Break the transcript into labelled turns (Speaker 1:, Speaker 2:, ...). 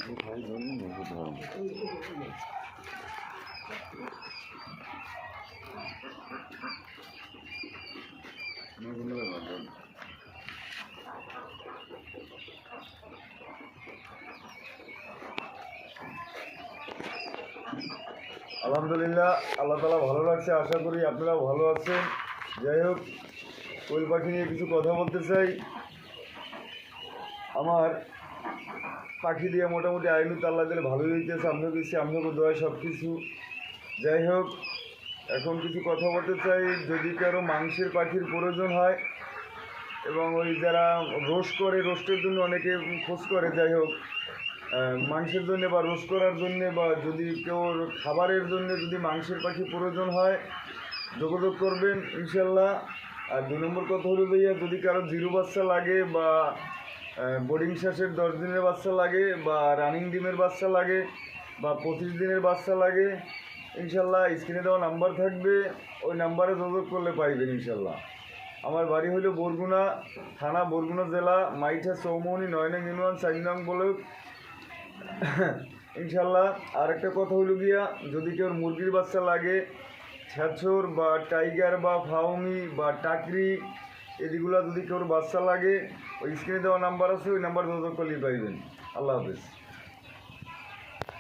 Speaker 1: আলহামদুলিল্লাহ, আল্লাহ তালা ভালো লাগছে। আশা করি আপনারাও ভালো আছেন। যাই হোক, কোয়েল পাখি নিয়ে কিছু কথা বলতে চাই। আমার পাখি দিয়ে মোটামুটি আইনুত আল্লাহ দিলে ভালোই হইতেছে, আমিও দিচ্ছি, আপনাকে দোয়া সব কিছু। যাই হোক, এখন কিছু কথা বলতে চাই। যদি কারো মাংসের পাখির প্রয়োজন হয় এবং ওই যারা রোস্ট করে, রোস্টের জন্য অনেকে খোঁজ করে, যাই হোক মাংসের জন্যে বা রোস্ট করার জন্যে বা যদি কেউ খাবারের জন্য যদি মাংসের পাখি প্রয়োজন হয় যোগাযোগ করবেন ইনশাল্লাহ। আর 2 নম্বর কথা হলো ভাইয়া, যদি কারো জিরো বাচ্চা লাগে বা বোর্ডিং শেষের 10 দিনের বাচ্চা লাগে বা রানিং ডিমের বাচ্চা লাগে বা 25 দিনের বাচ্চা লাগে, ইনশাল্লাহ স্ক্রিনে দেওয়া নাম্বার থাকবে, ওই নাম্বারে যোগাযোগ করলে পাইবেন ইনশাল্লাহ। আমার বাড়ি হলো বরগুনা থানা, বরগুনা জেলা, মাইঠা চৌমনি 9 নং ইউনিয়ন 4 নং ব্লক ইনশাল্লাহ। আর একটা কথা হলো গিয়া, যদি কেউ মুরগির বাচ্চা লাগে, ছ্যাঁচর বা টাইগার বা ফাউমি বা টাকরি, এদিগুলা যদি কেউ বাচ্চা লাগে, ওই স্ক্রিনে দেওয়া নাম্বার আছে, ওই নাম্বার যোগাযোগ করলেই পাইবেন। আল্লাহ হাফেজ।